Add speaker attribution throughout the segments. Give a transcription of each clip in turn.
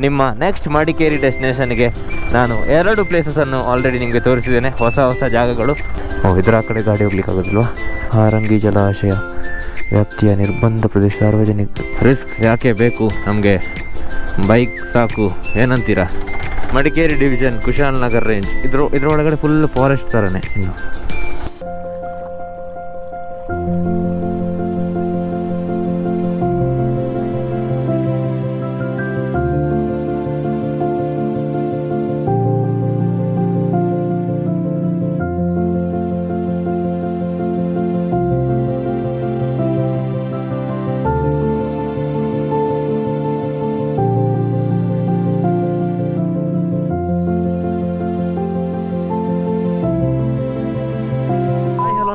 Speaker 1: ನಿಮ್ಮ ನೆಕ್ಸ್ಟ್ ಮಡಿಕೇರಿ ಡೆಸ್ಟಿನೇಷನ್ಗೆ ನಾನು 2 ಪ್ಲೇಸಸನ್ನು ಆಲ್ರೆಡಿ ನಿಮಗೆ ತೋರಿಸಿದ್ದೇನೆ, ಹೊಸ ಹೊಸ ಜಾಗಗಳು. ಇದರ ಕಡೆ ಗಾಡಿ ಹೋಗ್ಲಿಕ್ಕಾಗೋದಿಲ್ವಾ? ಹಾರಂಗಿ ಜಲಾಶಯ ವ್ಯಾಪ್ತಿಯ ನಿರ್ಬಂಧ ಪ್ರದೇಶ, ಸಾರ್ವಜನಿಕ ರಿಸ್ಕ್ ಯಾಕೆ ಬೇಕು ನಮಗೆ, ಬೈಕ್ ಸಾಕು, ಏನಂತೀರಾ? ಮಡಿಕೇರಿ ಡಿವಿಷನ್, ಕುಶಾಲನಗರ್ ರೇಂಜ್, ಇದರೊಳಗಡೆ ಫುಲ್ ಫಾರೆಸ್ಟ್ ಥರನೇ. ಇನ್ನು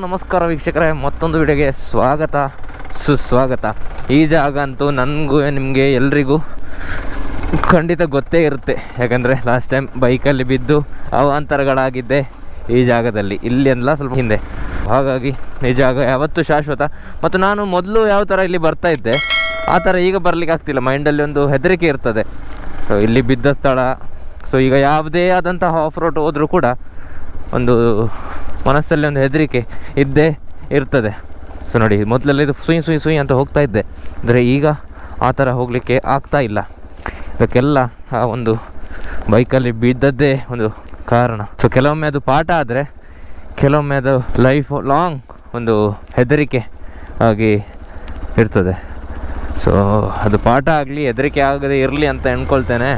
Speaker 1: ನಮಸ್ಕಾರ ವೀಕ್ಷಕರೇ, ಮತ್ತೊಂದು ವಿಡಿಯೋಗೆ ಸ್ವಾಗತ ಸುಸ್ವಾಗತ. ಈ ಜಾಗ ಅಂತೂ ನನಗೂ ನಿಮಗೆ ಎಲ್ರಿಗೂ ಖಂಡಿತ ಗೊತ್ತೇ ಇರುತ್ತೆ, ಯಾಕಂದರೆ ಲಾಸ್ಟ್ ಟೈಮ್ ಬೈಕಲ್ಲಿ ಬಿದ್ದು ಅವಾಂತರಗಳಾಗಿದ್ದೆ ಈ ಜಾಗದಲ್ಲಿ, ಇಲ್ಲಿ ಎಲ್ಲ ಸ್ವಲ್ಪ ಹಿಂದೆ. ಹಾಗಾಗಿ ಈ ಜಾಗ ಯಾವತ್ತೂ ಶಾಶ್ವತ. ಮತ್ತು ನಾನು ಮೊದಲು ಯಾವ ಥರ ಇಲ್ಲಿ ಬರ್ತಾ ಇದ್ದೆ ಆ ಥರ ಈಗ ಬರಲಿಕ್ಕೆ ಆಗ್ತಿಲ್ಲ, ಮೈಂಡಲ್ಲಿ ಒಂದು ಹೆದರಿಕೆ ಇರ್ತದೆ. ಸೊ ಇಲ್ಲಿ ಬಿದ್ದ ಸ್ಥಳ, ಸೊ ಈಗ ಯಾವುದೇ ಆದಂತಹ ಆಫ್ ರೋಡ್ ಹೋದರೂ ಕೂಡ ಒಂದು ಮನಸ್ಸಲ್ಲಿ ಒಂದು ಹೆದರಿಕೆ ಇದ್ದೇ ಇರ್ತದೆ. ಸೊ ನೋಡಿ, ಮೊದಲೆಲ್ಲ ಇದು ಸುಯಿ ಅಂತ ಹೋಗ್ತಾ ಇದ್ದೆ, ಅಂದರೆ ಈಗ ಆ ಥರ ಹೋಗಲಿಕ್ಕೆ ಆಗ್ತಾ ಇಲ್ಲ. ಇದಕ್ಕೆಲ್ಲ ಆ ಒಂದು ಬೈಕಲ್ಲಿ ಬಿದ್ದದ್ದೇ ಒಂದು ಕಾರಣ. ಸೊ ಕೆಲವೊಮ್ಮೆ ಅದು ಪಾಠ ಆದರೆ ಕೆಲವೊಮ್ಮೆ ಅದು ಲೈಫ್ ಲಾಂಗ್ ಒಂದು ಹೆದರಿಕೆ ಆಗಿ ಇರ್ತದೆ. ಸೊ ಅದು ಪಾಠ ಆಗಲಿ, ಹೆದರಿಕೆ ಆಗದೆ ಇರಲಿ ಅಂತ ಅಂದ್ಕೊಳ್ತೇನೆ.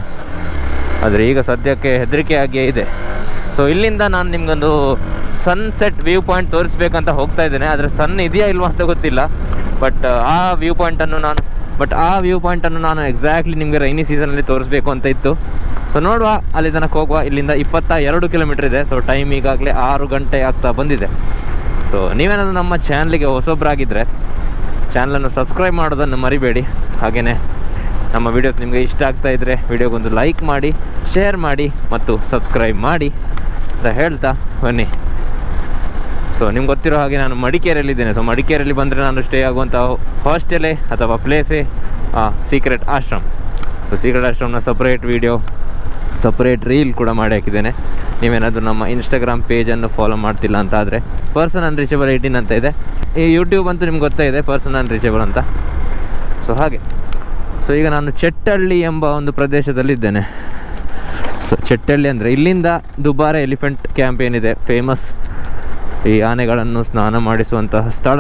Speaker 1: ಆದರೆ ಈಗ ಸದ್ಯಕ್ಕೆ ಹೆದರಿಕೆ ಆಗಿಯೇ ಇದೆ. ಸೊ ಇಲ್ಲಿಂದ ನಾನು ನಿಮಗೊಂದು ಸನ್ಸೆಟ್ ವ್ಯೂ ಪಾಯಿಂಟ್ ತೋರಿಸ್ಬೇಕಂತ ಹೋಗ್ತಾ ಇದ್ದೇನೆ. ಆದರೆ ಸನ್ ಇದೆಯಾ ಇಲ್ವಾ ಅಂತ ಗೊತ್ತಿಲ್ಲ, ಬಟ್ ಆ ವ್ಯೂ ಪಾಯಿಂಟನ್ನು ನಾನು ಎಕ್ಸಾಕ್ಟ್ಲಿ ನಿಮಗೆ ರೈನಿ ಸೀಸನಲ್ಲಿ ತೋರಿಸ್ಬೇಕು ಅಂತ ಇತ್ತು. ಸೊ ನೋಡುವ, ಅಲ್ಲಿ ತನಕ ಹೋಗುವ. ಇಲ್ಲಿಂದ 22 ಕಿಲೋಮೀಟ್ರ್ ಇದೆ. ಸೊ ಟೈಮ್ ಈಗಾಗಲೇ 6 ಗಂಟೆ ಆಗ್ತಾ ಬಂದಿದೆ. ಸೊ ನೀವೇನಾದರೂ ನಮ್ಮ ಚಾನಲ್ಗೆ ಹೊಸೊಬ್ಬರಾಗಿದ್ದರೆ ಚಾನಲನ್ನು ಸಬ್ಸ್ಕ್ರೈಬ್ ಮಾಡೋದನ್ನು ಮರಿಬೇಡಿ. ಹಾಗೆಯೇ ನಮ್ಮ ವೀಡಿಯೋಸ್ ನಿಮಗೆ ಇಷ್ಟ ಆಗ್ತಾ ಇದ್ದರೆ ವಿಡಿಯೋಗೊಂದು ಲೈಕ್ ಮಾಡಿ, ಶೇರ್ ಮಾಡಿ ಮತ್ತು ಸಬ್ಸ್ಕ್ರೈಬ್ ಮಾಡಿ ಅಂತ ಹೇಳ್ತಾ ಬನ್ನಿ. ಸೊ ನಿಮ್ಗೆ ಗೊತ್ತಿರೋ ಹಾಗೆ ನಾನು ಮಡಿಕೇರಿಯಲ್ಲಿದ್ದೇನೆ. ಸೊ ಮಡಿಕೇರಿಯಲ್ಲಿ ಬಂದರೆ ನಾನು ಸ್ಟೇ ಆಗುವಂಥ ಹಾಸ್ಟೆಲೇ ಅಥವಾ ಪ್ಲೇಸೇ ಸೀಕ್ರೆಟ್ ಆಶ್ರಮ್. ಸೊ ಸೀಕ್ರೆಟ್ ಆಶ್ರಮ್ನ ಸಪ್ರೇಟ್ ವೀಡಿಯೋ, ಸಪ್ರೇಟ್ ರೀಲ್ ಕೂಡ ಮಾಡಿ ಹಾಕಿದ್ದೇನೆ. ನೀವೇನಾದರೂ ನಮ್ಮ ಇನ್ಸ್ಟಾಗ್ರಾಮ್ ಪೇಜನ್ನು ಫಾಲೋ ಮಾಡ್ತಿಲ್ಲ ಅಂತ ಆದರೆ ಪರ್ಸನ್ ಅನ್ರೀಚಬಲ್ 18 ಅಂತ ಇದೆ. ಈ ಯೂಟ್ಯೂಬ್ ಅಂತೂ ನಿಮ್ಗೆ ಗೊತ್ತೇ ಇದೆ, ಪರ್ಸನ್ ಅನ್ರೀಚಬಲ್ ಅಂತ. ಸೊ ಹಾಗೆ. ಸೊ ಈಗ ನಾನು ಚೆಟ್ಟಳ್ಳಿ ಎಂಬ ಒಂದು ಪ್ರದೇಶದಲ್ಲಿದ್ದೇನೆ. ಸೊ ಚೆಟ್ಟಳ್ಳಿ ಅಂದರೆ ಇಲ್ಲಿಂದ ದುಬಾರೆ ಎಲಿಫೆಂಟ್ ಕ್ಯಾಂಪ್ ಏನಿದೆ, ಫೇಮಸ್ ಈ ಆನೆಗಳನ್ನು ಸ್ನಾನ ಮಾಡಿಸುವಂತಹ ಸ್ಥಳ,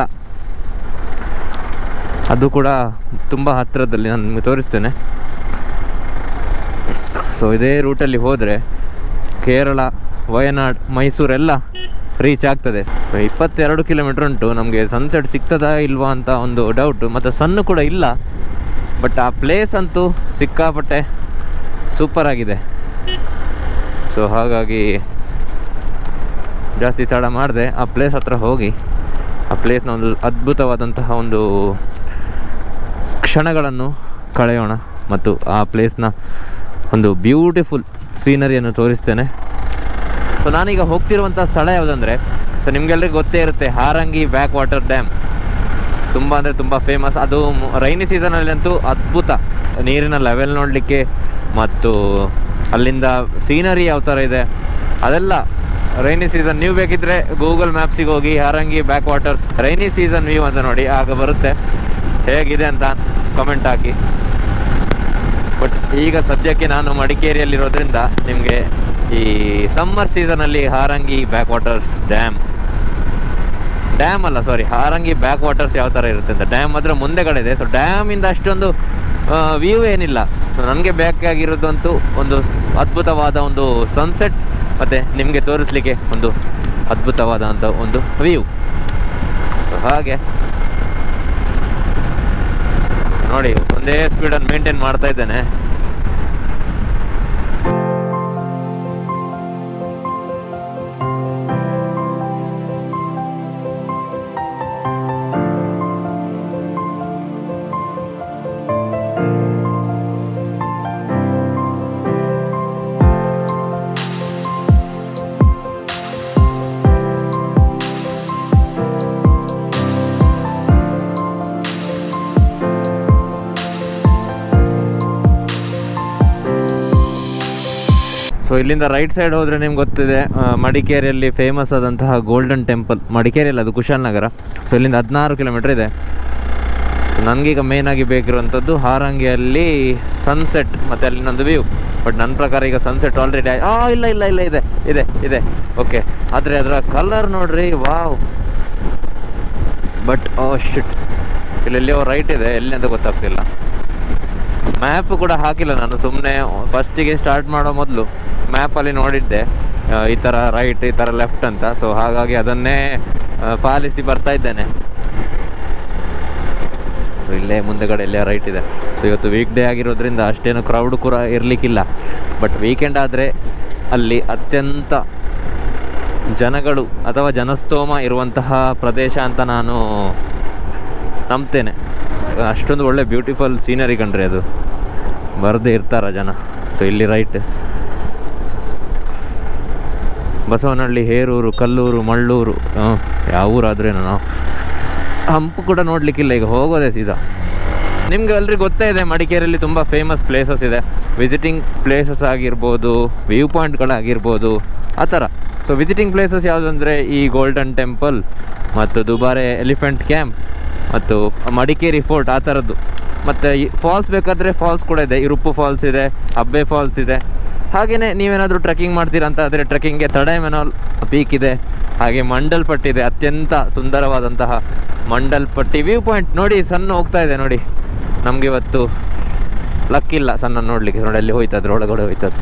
Speaker 1: ಅದು ಕೂಡ ತುಂಬ ಹತ್ತಿರದಲ್ಲಿ ನಾನು ನಿಮಗೆ ತೋರಿಸ್ತೇನೆ. ಸೊ ಇದೇ ರೂಟಲ್ಲಿ ಹೋದರೆ ಕೇರಳ, ವಯನಾಡ್, ಮೈಸೂರೆಲ್ಲ ರೀಚ್ ಆಗ್ತದೆ. 22 ಕಿಲೋಮೀಟ್ರ್ ಉಂಟು. ನಮಗೆ ಸನ್ಸೆಟ್ ಸಿಗ್ತದಾ ಇಲ್ವಾ ಅಂತ ಒಂದು ಡೌಟು, ಮತ್ತು ಸನ್ನು ಕೂಡ ಇಲ್ಲ. ಬಟ್ ಆ ಪ್ಲೇಸ್ ಅಂತೂ ಸಿಕ್ಕಾಪಟ್ಟೆ ಸೂಪರ್ ಆಗಿದೆ. ಸೊ ಹಾಗಾಗಿ ಜಾಸ್ತಿ ತಡ ಮಾಡಿದೆ, ಆ ಪ್ಲೇಸ್ ಹತ್ರ ಹೋಗಿ ಆ ಪ್ಲೇಸ್ನ ಒಂದು ಅದ್ಭುತವಾದಂತಹ ಒಂದು ಕ್ಷಣಗಳನ್ನು ಕಳೆಯೋಣ ಮತ್ತು ಆ ಪ್ಲೇಸ್ನ ಒಂದು ಬ್ಯೂಟಿಫುಲ್ ಸೀನರಿಯನ್ನು ತೋರಿಸ್ತೇನೆ. ಸೊ ನಾನೀಗ ಹೋಗ್ತಿರುವಂಥ ಸ್ಥಳ ಯಾವುದಂದರೆ, ಸೊ ನಿಮಗೆಲ್ಲರಿಗೂ ಗೊತ್ತೇ ಇರುತ್ತೆ, ಹಾರಂಗಿ ಬ್ಯಾಕ್ ವಾಟರ್ ಡ್ಯಾಮ್. ತುಂಬ ಅಂದರೆ ತುಂಬ ಫೇಮಸ್. ಅದು ರೈನಿ ಸೀಸನಲ್ಲಂತೂ ಅದ್ಭುತ, ನೀರಿನ ಲೆವೆಲ್ ನೋಡಲಿಕ್ಕೆ ಮತ್ತು ಅಲ್ಲಿಂದ ಸೀನರಿ ಯಾವ ಥರ ಇದೆ ಅದೆಲ್ಲ. ರೈನಿ ಸೀಸನ್ ನೀವು ಬೇಕಿದ್ದರೆ ಗೂಗಲ್ ಮ್ಯಾಪ್ಸಿಗೆ ಹೋಗಿ Harangi back waters rainy season view ಅಂತ ನೋಡಿ, ಆಗ ಬರುತ್ತೆ. ಹೇಗಿದೆ ಅಂತ ಕಮೆಂಟ್ ಹಾಕಿ. ಬಟ್ ಈಗ ಸದ್ಯಕ್ಕೆ ನಾನು ಮಡಿಕೇರಿಯಲ್ಲಿರೋದ್ರಿಂದ ನಿಮಗೆ ಈ ಸಮ್ಮರ್ ಸೀಸನಲ್ಲಿ ಹಾರಂಗಿ ಬ್ಯಾಕ್ ವಾಟರ್ಸ್ ಡ್ಯಾಮ್ ಅಲ್ಲ ಸಾರಿ ಹಾರಂಗಿ ಬ್ಯಾಕ್ ವಾಟರ್ಸ್ ಯಾವ ಥರ ಇರುತ್ತೆ ಅಂತ, ಡ್ಯಾಮ್ ಮಾತ್ರ ಮುಂದೆಗಡೆ ಇದೆ. ಸೊ ಡ್ಯಾಮಿಂದ ಅಷ್ಟೊಂದು ವ್ಯೂ ಏನಿಲ್ಲ. ಸೊ ನನಗೆ ಬೇಕಾಗಿರೋದಂತೂ ಒಂದು ಅದ್ಭುತವಾದ ಒಂದು ಸನ್ಸೆಟ್ ಮತ್ತು ನಿಮಗೆ ತೋರಿಸ್ಲಿಕ್ಕೆ ಒಂದು ಅದ್ಭುತವಾದಂಥ ಒಂದು ವ್ಯೂ. ಸೊ ಹಾಗೆ ನೋಡಿ, ಒಂದೇ ಸ್ಪೀಡನ್ನು ಮೇಂಟೈನ್ ಮಾಡ್ತಾ ಇದ್ದೇನೆ. ಸೊ ಇಲ್ಲಿಂದ ರೈಟ್ ಸೈಡ್ ಹೋದರೆ ನಿಮ್ಗೆ ಗೊತ್ತಿದೆ ಮಡಿಕೇರಿಯಲ್ಲಿ ಫೇಮಸ್ ಆದಂತಹ ಗೋಲ್ಡನ್ ಟೆಂಪಲ್. ಮಡಿಕೇರಿಯಲ್ಲಿ ಅದು ಕುಶಾಲನಗರ. ಸೊ ಇಲ್ಲಿಂದ 16 ಕಿಲೋಮೀಟ್ರ್ ಇದೆ. ಸೊ ನನಗೀಗ ಮೇಯ್ನಾಗಿ ಬೇಕಿರುವಂಥದ್ದು ಹಾರಂಗಿಯಲ್ಲಿ ಸನ್ಸೆಟ್ ಮತ್ತು ಅಲ್ಲಿನೊಂದು ವ್ಯೂ. ಬಟ್ ನನ್ನ ಪ್ರಕಾರ ಈಗ ಸನ್ಸೆಟ್ ಆಲ್ರೆಡಿ ಇಲ್ಲ ಇಲ್ಲ ಇಲ್ಲ ಇದೆ ಇದೆ ಇದೆ ಓಕೆ. ಆದರೆ ಅದರ ಕಲರ್ ನೋಡ್ರಿ, ವಾವ್. ಬಟ್ ಶಿಟ್, ಇಲ್ಲೆಲ್ಲಿಯೋ ರೈಟ್ ಇದೆ, ಎಲ್ಲಿ ಅಂತ ಗೊತ್ತಾಗ್ತಿಲ್ಲ. ಮ್ಯಾಪ್ ಕೂಡ ಹಾಕಿಲ್ಲ ನಾನು, ಸುಮ್ಮನೆ ಫಸ್ಟಿಗೆ ಸ್ಟಾರ್ಟ್ ಮಾಡೋ ಮೊದಲು ಮ್ಯಾಪಲ್ಲಿ ನೋಡಿದ್ದೆ ಈ ಥರ ರೈಟ್, ಈ ಥರ ಲೆಫ್ಟ್ ಅಂತ. ಸೊ ಹಾಗಾಗಿ ಅದನ್ನೇ ಪಾಲಿಸಿ ಬರ್ತಾ ಇದ್ದೇನೆ. ಸೊ ಇಲ್ಲೇ ಮುಂದೆಗಡೆ ಇಲ್ಲೇ ರೈಟ್ ಇದೆ. ಸೊ ಇವತ್ತು ವೀಕ್ ಡೇ ಆಗಿರೋದ್ರಿಂದ ಅಷ್ಟೇನು ಕ್ರೌಡ್ ಕೂಡ ಇರಲಿಕ್ಕಿಲ್ಲ. ಬಟ್ ವೀಕೆಂಡ್ ಆದರೆ ಅಲ್ಲಿ ಅತ್ಯಂತ ಜನಗಳು ಅಥವಾ ಜನಸ್ತೋಮ ಇರುವಂತಹ ಪ್ರದೇಶ ಅಂತ ನಾನು ನಂಬ್ತೇನೆ. ಅಷ್ಟೊಂದು ಒಳ್ಳೆ ಬ್ಯೂಟಿಫುಲ್ ಸೀನರಿ ಕಂಡ್ರೆ ಅದು ಬರದೇ ಇರ್ತಾರ ಜನ. ಸೊ ಇಲ್ಲಿ ರೈಟ್ ಬಸವನಹಳ್ಳಿ, ಹೇರೂರು, ಕಲ್ಲೂರು, ಮಳ್ಳೂರು, ಯಾವ ಊರಾದ್ರೇನು ನಾವು ಹಂಪು ಕೂಡ ನೋಡಲಿಕ್ಕಿಲ್ಲ, ಈಗ ಹೋಗೋದೇ ಸೀದಾ. ನಿಮ್ಗೆ ಎಲ್ರಿಗೂ ಗೊತ್ತೇ ಇದೆ ಮಡಿಕೇರಿಯಲ್ಲಿ ತುಂಬ ಫೇಮಸ್ ಪ್ಲೇಸಸ್ ಇದೆ, ವಿಸಿಟಿಂಗ್ ಪ್ಲೇಸಸ್ ಆಗಿರ್ಬೋದು, ವ್ಯೂ ಪಾಯಿಂಟ್ಗಳಾಗಿರ್ಬೋದು, ಆ ಥರ. ಸೊ ವಿಸಿಟಿಂಗ್ ಪ್ಲೇಸಸ್ ಯಾವುದಂದರೆ ಈ ಗೋಲ್ಡನ್ ಟೆಂಪಲ್ ಮತ್ತು ದುಬಾರೆ ಎಲಿಫೆಂಟ್ ಕ್ಯಾಂಪ್ ಮತ್ತು ಮಡಿಕೇರಿ ಫೋರ್ಟ್, ಆ ಥರದ್ದು. ಮತ್ತು ಈ ಫಾಲ್ಸ್ ಬೇಕಾದರೆ ಫಾಲ್ಸ್ ಕೂಡ ಇದೆ, ಇರುಪ್ಪು ಫಾಲ್ಸ್ ಇದೆ, ಅಬ್ಬೆ ಫಾಲ್ಸ್ ಇದೆ. ಹಾಗೆಯೇ ನೀವೇನಾದರೂ ಟ್ರೆಕ್ಕಿಂಗ್ ಮಾಡ್ತೀರಾ ಅಂತ ಆದರೆ ಟ್ರೆಕ್ಕಿಂಗ್ಗೆ ತಡೈಮೆನಾಲ್ ಪೀಕ್ ಇದೆ. ಹಾಗೆ ಮಂಡಲ್ಪಟ್ಟಿ ಇದೆ, ಅತ್ಯಂತ ಸುಂದರವಾದಂತಹ ಮಂಡಲ್ಪಟ್ಟಿ ವ್ಯೂ ಪಾಯಿಂಟ್. ನೋಡಿ ಸಣ್ಣ ಹೋಗ್ತಾ ಇದೆ ನೋಡಿ, ನಮಗೆ ಇವತ್ತು ಲಕ್ಕಿಲ್ಲ ಸಣ್ಣ ನೋಡಲಿಕ್ಕೆ. ನೋಡಿ ಅಲ್ಲಿ ಹೋಯ್ತದ್ರೆ, ಒಳಗಡೆ ಹೋಯ್ತದೆ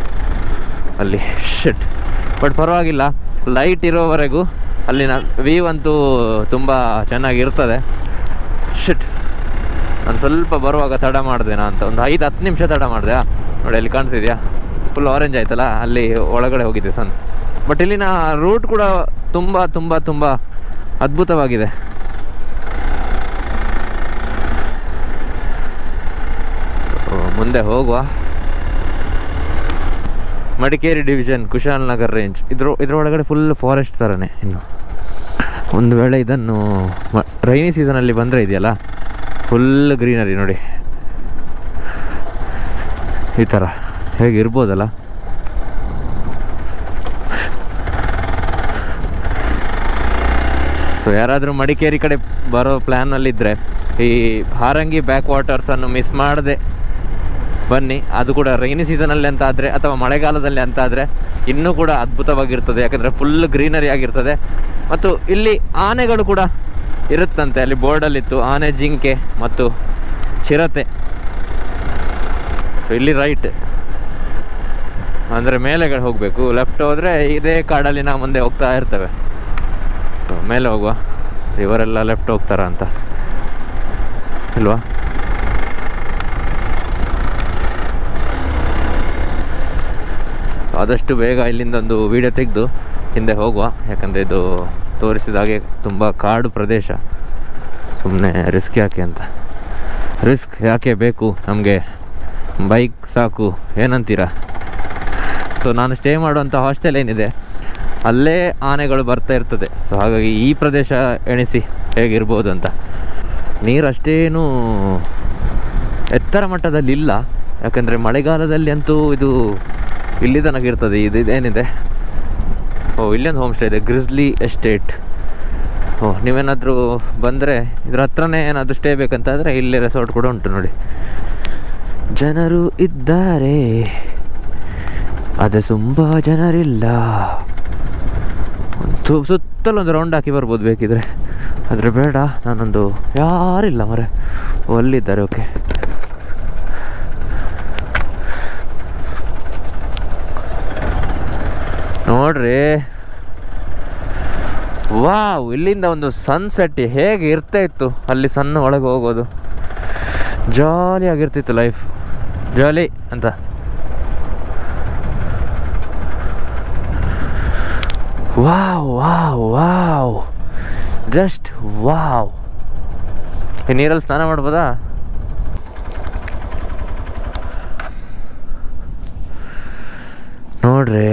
Speaker 1: ಅಲ್ಲಿ, ಶಿಟ್. ಬಟ್ ಪರವಾಗಿಲ್ಲ, ಲೈಟ್ ಇರೋವರೆಗೂ ಅಲ್ಲಿನ ವ್ಯೂ ಅಂತೂ ತುಂಬ ಚೆನ್ನಾಗಿರ್ತದೆ. ಶಿಟ್, ನಾನು ಸ್ವಲ್ಪ ಬರುವಾಗ ತಡ ಮಾಡಿದೆ ಅಂತ, ಒಂದು 5-10 ನಿಮಿಷ ತಡ ಮಾಡಿದೆ. ನೋಡಿ ಅಲ್ಲಿ ಕಾಣಿಸಿದ್ಯಾ, ಫುಲ್ ಆರೆಂಜ್ ಆಯ್ತಲ್ಲ, ಅಲ್ಲಿ ಒಳಗಡೆ ಹೋಗಿದೆ ಸಣ್ಣ. ಬಟ್ ಇಲ್ಲಿನ ರೂಟ್ ಕೂಡ ತುಂಬ ತುಂಬ ತುಂಬ ಅದ್ಭುತವಾಗಿದೆ. ಮುಂದೆ ಹೋಗುವ. ಮಡಿಕೇರಿ ಡಿವಿಷನ್, ಕುಶಾಲನಗರ್ ರೇಂಜ್, ಇದರೊಳಗಡೆ ಫುಲ್ ಫಾರೆಸ್ಟ್ ಥರನೇ. ಇನ್ನು ಒಂದು ವೇಳೆ ಇದನ್ನು ರೈನಿ ಸೀಸನಲ್ಲಿ ಬಂದರೆ ಇದೆಯಲ್ಲ, ಫುಲ್ ಗ್ರೀನರಿ ನೋಡಿ, ಈ ಥರ ಹೇಗಿರ್ಬೋದಲ್ಲ. ಸೊ ಯಾರಾದರೂ ಮಡಿಕೇರಿ ಕಡೆ ಬರೋ ಪ್ಲ್ಯಾನಲ್ಲಿದ್ದರೆ ಈ ಹಾರಂಗಿ ಬ್ಯಾಕ್ ವಾಟರ್ಸನ್ನು ಮಿಸ್ ಮಾಡದೆ ಬನ್ನಿ. ಅದು ಕೂಡ ರೈನಿ ಸೀಸನಲ್ಲಿ ಅಂತ ಆದರೆ ಅಥವಾ ಮಳೆಗಾಲದಲ್ಲಿ ಅಂತ ಆದರೆ ಇನ್ನೂ ಕೂಡ ಅದ್ಭುತವಾಗಿರ್ತದೆ, ಯಾಕಂದರೆ ಫುಲ್ ಗ್ರೀನರಿ ಆಗಿರ್ತದೆ. ಮತ್ತು ಇಲ್ಲಿ ಆನೆಗಳು ಕೂಡ ಇರುತ್ತಂತೆ, ಅಲ್ಲಿ ಬೋರ್ಡಲ್ಲಿತ್ತು ಆನೆ, ಜಿಂಕೆ ಮತ್ತು ಚಿರತೆ. ಸೊ ಇಲ್ಲಿ ರೈಟ್ ಅಂದರೆ ಮೇಲೆ ಹೋಗಬೇಕು, ಲೆಫ್ಟ್ ಹೋದರೆ ಇದೇ ಕಾಡಲ್ಲಿ ನಾವು ಮುಂದೆ ಹೋಗ್ತಾ ಇರ್ತೇವೆ. ಸೊ ಮೇಲೆ ಹೋಗುವ, ಇವರೆಲ್ಲ ಲೆಫ್ಟ್ ಹೋಗ್ತಾರ ಅಂತ ಇಲ್ವಾ? ಆದಷ್ಟು ಬೇಗ ಇಲ್ಲಿಂದ ಒಂದು ವೀಡಿಯೋ ತೆಗೆದು ಹಿಂದೆ ಹೋಗುವ, ಯಾಕಂದರೆ ಇದು ತೋರಿಸಿದ ಹಾಗೆ ತುಂಬ ಕಾಡು ಪ್ರದೇಶ. ಸುಮ್ಮನೆ ರಿಸ್ಕ್ ಯಾಕೆ ಅಂತ. ರಿಸ್ಕ್ ಯಾಕೆ ಬೇಕು ನಮಗೆ, ಬೈಕ್ ಸಾಕು, ಏನಂತೀರಾ? ಸೊ ನಾನು ಸ್ಟೇ ಮಾಡುವಂಥ ಹಾಸ್ಟೆಲ್ ಏನಿದೆ ಅಲ್ಲೇ ಆನೆಗಳು ಬರ್ತಾ ಇರ್ತದೆ. ಸೊ ಹಾಗಾಗಿ ಈ ಪ್ರದೇಶ ಎಣಿಸಿ ಹೇಗಿರ್ಬೋದು ಅಂತ. ನೀರು ಅಷ್ಟೇನು ಎತ್ತರ ಮಟ್ಟದಲ್ಲಿ ಇಲ್ಲ, ಯಾಕಂದರೆ ಮಳೆಗಾಲದಲ್ಲಿ ಅಂತೂ ಇದು ಇಲ್ಲಿ ತನಕ ಇರ್ತದೆ. ಇದೇನಿದೆ, ಇಲ್ಲೊಂದು ಹೋಮ್ ಸ್ಟೇ ಇದೆ, ಗ್ರಿಸ್ಲಿ ಎಸ್ಟೇಟ್. ನೀವೇನಾದರೂ ಬಂದರೆ ಇದ್ರ ಹತ್ರನೇ ಏನಾದರೂ ಸ್ಟೇ ಬೇಕಂತಾದರೆ ಇಲ್ಲಿ ರೆಸಾರ್ಟ್ ಕೂಡ ಉಂಟು ನೋಡಿ. ಜನರು ಇದ್ದಾರೆ, ಅದೇ ತುಂಬ ಜನರಿಲ್ಲ. ಸುತ್ತಲೊಂದು ರೌಂಡ್ ಹಾಕಿ ಬರ್ಬೋದು ಬೇಕಿದ್ರೆ, ಆದರೆ ಬೇಡ, ನಾನೊಂದು ಯಾರಿಲ್ಲ ಮರೆ. ಅಲ್ಲಿದ್ದಾರೆ, ಓಕೆ. ನೋಡ್ರಿ, ವಾವ್, ಇಲ್ಲಿಂದ ಒಂದು ಸನ್ಸೆಟ್ ಹೇಗೆ ಇರ್ತಾ ಇತ್ತು. ಅಲ್ಲಿ ಸಣ್ಣ ಒಳಗೆ ಹೋಗೋದು ಜಾಲಿಯಾಗಿರ್ತಿತ್ತು, ಲೈಫ್ ಜಾಲಿ ಅಂತ. Wow wow wow, just wow. ಈ ನೀರಲ್ಲಿ ಸ್ನಾನ ಮಾಡ್ಬೋದಾ? ನೋಡ್ರಿ,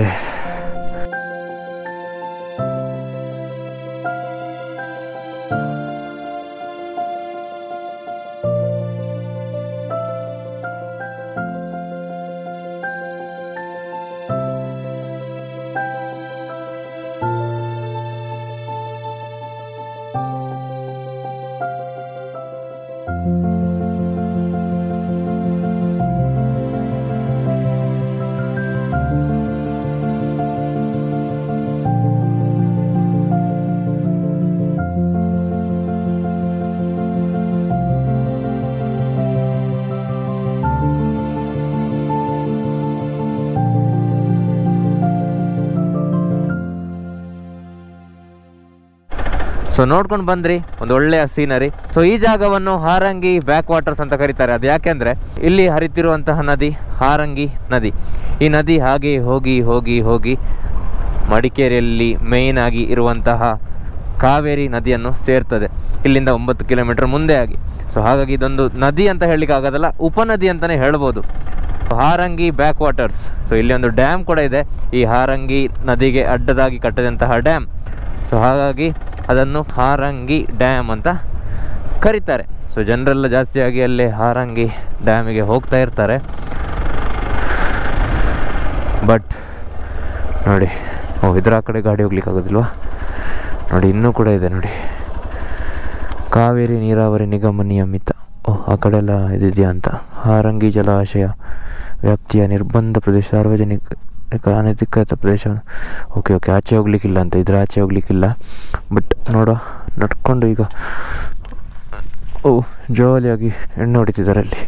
Speaker 1: ಸೊ ನೋಡ್ಕೊಂಡು ಬಂದ್ರಿ, ಒಂದು ಒಳ್ಳೆಯ ಸೀನರಿ. ಸೊ ಈ ಜಾಗವನ್ನು ಹಾರಂಗಿ ಬ್ಯಾಕ್ ವಾಟರ್ಸ್ ಅಂತ ಕರೀತಾರೆ. ಅದು ಯಾಕೆಂದರೆ ಇಲ್ಲಿ ಹರಿತಿರುವಂತಹ ನದಿ ಹಾರಂಗಿ ನದಿ. ಈ ನದಿ ಹಾಗೆ ಹೋಗಿ ಹೋಗಿ ಹೋಗಿ ಮಡಿಕೇರಿಯಲ್ಲಿ ಮೇಯ್ನ್ ಆಗಿ ಇರುವಂತಹ ಕಾವೇರಿ ನದಿಯನ್ನು ಸೇರ್ತದೆ, ಇಲ್ಲಿಂದ 9 ಕಿಲೋಮೀಟರ್ ಮುಂದೆ ಆಗಿ. ಸೊ ಹಾಗಾಗಿ ಇದೊಂದು ನದಿ ಅಂತ ಹೇಳಲಿಕ್ಕೆ ಆಗೋದಲ್ಲ, ಉಪನದಿ ಅಂತಲೇ ಹೇಳ್ಬೋದು, ಹಾರಂಗಿ ಬ್ಯಾಕ್ ವಾಟರ್ಸ್. ಸೊ ಇಲ್ಲಿ ಒಂದು ಡ್ಯಾಮ್ ಕೂಡ ಇದೆ, ಈ ಹಾರಂಗಿ ನದಿಗೆ ಅಡ್ಡದಾಗಿ ಕಟ್ಟದಂತಹ ಡ್ಯಾಮ್. ಸೊ ಹಾಗಾಗಿ ಅದನ್ನು ಹಾರಂಗಿ ಡ್ಯಾಮ್ ಅಂತ ಕರೀತಾರೆ. ಸೊ ಜನರೆಲ್ಲ ಜಾಸ್ತಿಯಾಗಿ ಅಲ್ಲಿ ಹಾರಂಗಿ ಡ್ಯಾಮಿಗೆ ಹೋಗ್ತಾ ಇರ್ತಾರೆ. ಬಟ್ ನೋಡಿ, ಇದರ ಕಡೆ ಗಾಡಿ ಹೋಗ್ಲಿಕ್ಕೆ ಆಗೋದಿಲ್ವಾ ನೋಡಿ, ಇನ್ನೂ ಕೂಡ ಇದೆ ನೋಡಿ, ಕಾವೇರಿ ನೀರಾವರಿ ನಿಗಮ ನಿಯಮಿತ. ಆ ಕಡೆ ಎಲ್ಲ ಇದಿದೆಯಾ ಅಂತ. ಹಾರಂಗಿ ಜಲಾಶಯ ವ್ಯಾಪ್ತಿಯ ನಿರ್ಬಂಧ ಪ್ರದೇಶ, ಸಾರ್ವಜನಿಕ ಅನಧಿಕೃತ ಪ್ರದೇಶ. ಓಕೆ ಆಚೆ ಹೋಗ್ಲಿಕ್ಕಿಲ್ಲ ಅಂತ, ಇದ್ರ ಆಚೆ ಹೋಗ್ಲಿಕ್ಕಿಲ್ಲ. ಬಟ್ ನೋಡುವ, ನಡ್ಕೊಂಡು ಈಗ ಜಾಲಿಯಾಗಿ ಎಣ್ಣೆ ಹೊಡಿತಿದ್ದಾರೆ ಅಲ್ಲಿ,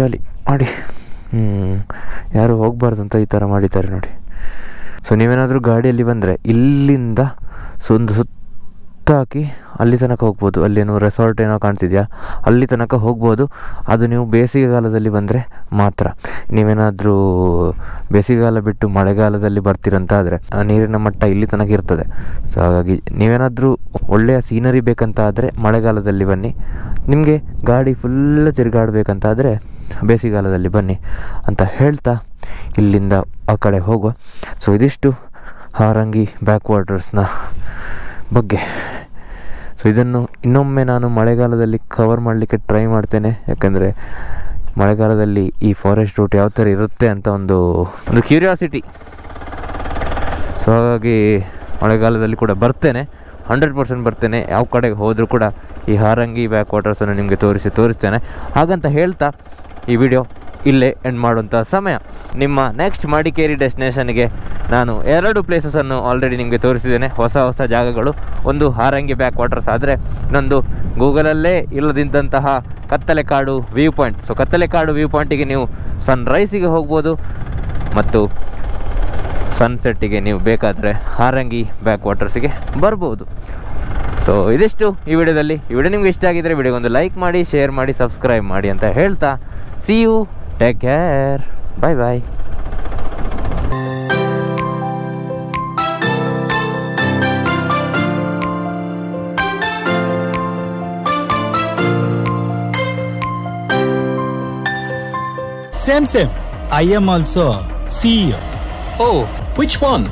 Speaker 1: ಜಾಲಿ ಮಾಡಿ. ಯಾರು ಹೋಗಬಾರ್ದು ಅಂತ ಈ ಥರ ಮಾಡಿದ್ದಾರೆ ನೋಡಿ. ಸೊ ನೀವೇನಾದರೂ ಗಾಡಿಯಲ್ಲಿ ಬಂದರೆ ಇಲ್ಲಿಂದ ಒಂದು ಸುತ್ತಾಕಿ ಅಲ್ಲಿ ತನಕ ಹೋಗ್ಬೋದು. ಅಲ್ಲೇನೋ ರೆಸಾರ್ಟ್ ಏನೋ ಕಾಣ್ತಿದೆಯಾ, ಅಲ್ಲಿ ತನಕ ಹೋಗ್ಬೋದು. ಅದು ನೀವು ಬೇಸಿಗೆಗಾಲದಲ್ಲಿ ಬಂದರೆ ಮಾತ್ರ. ನೀವೇನಾದರೂ ಬೇಸಿಗೆಗಾಲ ಬಿಟ್ಟು ಮಳೆಗಾಲದಲ್ಲಿ ಬರ್ತೀರಂತಾದರೆ ನೀರಿನ ಮಟ್ಟ ಇಲ್ಲಿ ತನಕ ಇರ್ತದೆ. ಸೊ ಹಾಗಾಗಿ ನೀವೇನಾದರೂ ಒಳ್ಳೆಯ ಸೀನರಿ ಬೇಕಂತ ಆದರೆ ಮಳೆಗಾಲದಲ್ಲಿ ಬನ್ನಿ. ನಿಮಗೆ ಗಾಡಿ ಫುಲ್ ತಿರುಗಾಡಬೇಕಂತಾದರೆ ಬೇಸಿಗೆಗಾಲದಲ್ಲಿ ಬನ್ನಿ ಅಂತ ಹೇಳ್ತಾ ಇಲ್ಲಿಂದ ಆ ಕಡೆ ಹೋಗುವ. ಸೊ ಇದಿಷ್ಟು ಹಾರಂಗಿ ಬ್ಯಾಕ್ ವಾಟರ್ಸ್ನ ಬಗ್ಗೆ. ಸೊ ಇದನ್ನು ಇನ್ನೊಮ್ಮೆ ನಾನು ಮಳೆಗಾಲದಲ್ಲಿ ಕವರ್ ಮಾಡಲಿಕ್ಕೆ ಟ್ರೈ ಮಾಡ್ತೇನೆ, ಯಾಕಂದರೆ ಮಳೆಗಾಲದಲ್ಲಿ ಈ ಫಾರೆಸ್ಟ್ ರೂಟ್ ಯಾವ ಥರ ಇರುತ್ತೆ ಅಂತ ಒಂದು ಕ್ಯೂರಿಯಾಸಿಟಿ. ಸೊ ಹಾಗಾಗಿ ಮಳೆಗಾಲದಲ್ಲಿ ಕೂಡ ಬರ್ತೇನೆ, 100% ಬರ್ತೇನೆ. ಯಾವ ಕಡೆಗೆ ಹೋದರೂ ಕೂಡ ಈ ಹಾರಂಗಿ ಬ್ಯಾಕ್ ವಾಟರ್ಸನ್ನು ನಿಮಗೆ ತೋರಿಸ್ತೇನೆ. ಹಾಗಂತ ಹೇಳ್ತಾ ಈ ವಿಡಿಯೋ ಇಲ್ಲೇ ಎಂಡ್ ಮಾಡುವಂಥ ಸಮಯ. ನಿಮ್ಮ ನೆಕ್ಸ್ಟ್ ಮಡಿಕೇರಿ ಡೆಸ್ಟಿನೇಷನ್ಗೆ ನಾನು 2 ಪ್ಲೇಸಸನ್ನು ಆಲ್ರೆಡಿ ನಿಮಗೆ ತೋರಿಸಿದ್ದೇನೆ, ಹೊಸ ಜಾಗಗಳು. ಒಂದು ಹಾರಂಗಿ ಬ್ಯಾಕ್ ವಾಟರ್ಸ್ ಆದರೆ ಇನ್ನೊಂದು ಗೂಗಲಲ್ಲೇ ಇಲ್ಲದಿದ್ದಂತಹ ಕತ್ತಲೆಕಾಡು ವ್ಯೂ ಪಾಯಿಂಟ್. ಸೊ ಕತ್ತಲೆಕಾಡು ವ್ಯೂ ಪಾಯಿಂಟಿಗೆ ನೀವು ಸನ್ರೈಸಿಗೆ ಹೋಗ್ಬೋದು, ಮತ್ತು ಸನ್ಸೆಟ್ಟಿಗೆ ನೀವು ಬೇಕಾದರೆ ಹಾರಂಗಿ ಬ್ಯಾಕ್ ವಾಟರ್ಸಿಗೆ ಬರ್ಬೋದು. ಸೊ ಇದಿಷ್ಟು ಈ ವಿಡಿಯೋದಲ್ಲಿ. ಈ ವಿಡಿಯೋ ನಿಮ್ಗೆ ಇಷ್ಟ ಆಗಿದ್ದರೆ ವಿಡಿಯೋಗೊಂದು ಲೈಕ್ ಮಾಡಿ, ಶೇರ್ ಮಾಡಿ, ಸಬ್ಸ್ಕ್ರೈಬ್ ಮಾಡಿ ಅಂತ ಹೇಳ್ತಾ see you, take care, bye.
Speaker 2: Same. I am also CEO.
Speaker 3: Oh, which one?